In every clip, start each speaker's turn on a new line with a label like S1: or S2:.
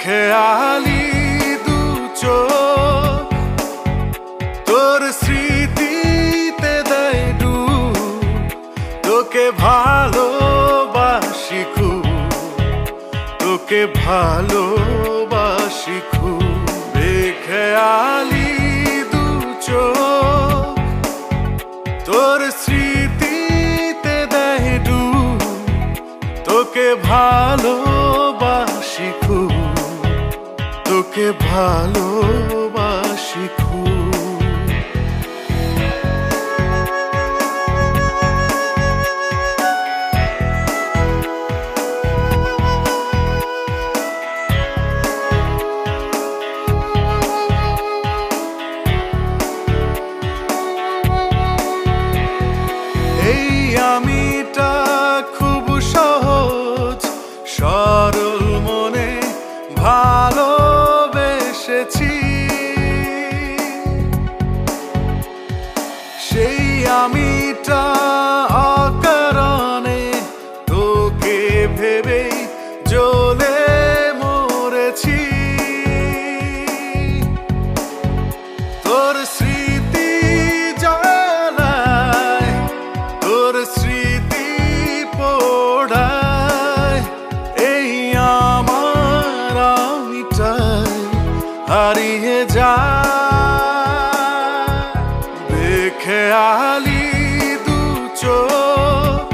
S1: বেখেয়ালি দু চোখ তোর স্মৃতিতে দেয় ডুব, তোকে ভালোবাসি খুব, তোকে ভালোবাসি খুব। বেখেয়ালি দু চোখ তোর স্মৃতিতে দেয় ডুব, তোকে ভালোবাসি খুব, তোকে ভালোবাসি খুব। এই আমিটা খুব সহজ সরল মনে ভালোবেসেছি, সেই আমিটা অকারণে তোকে ভেবেই জ্বলে মরেছি। তোর স্মৃতি জ্বালায়, তোর স্মৃতি পোড়ায়, এই আমার আমিটাই হারিয়ে যায়। বেখেয়ালি দু চোখ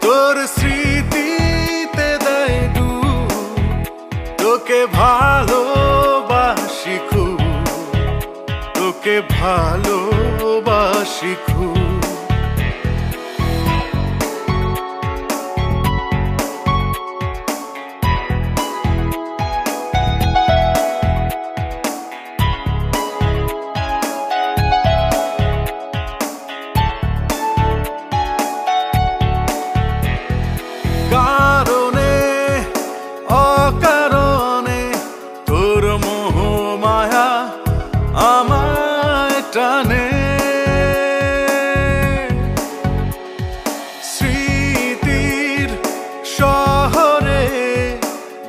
S1: তোর স্মৃতিতে দেয় ডুব, তোকে ভালোবাসি খুব, তোকে ভালোবাসি খুব। কারণে অকারণে তোর মোহ মায়া আমায় টানে, স্মৃতির শহরে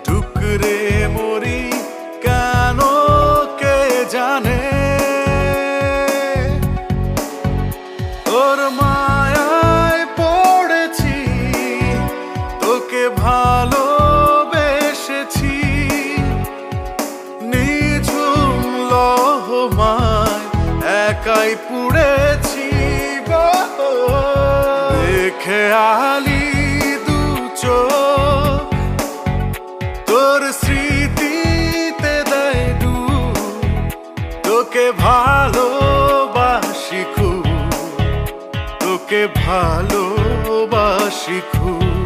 S1: ঢুকরে মরি কেন কে জানে। তোর মায়ায় পড়েছি, তোকে ভালোবেসেছি, নিঝুম লহমায় একাই পুড়েছি। বেখেয়ালি দু চোখ তোর স্মৃতিতে দেয় ডুব, তোকে ভালোবাসি খুব, তোকে ভালোবাসি খুব।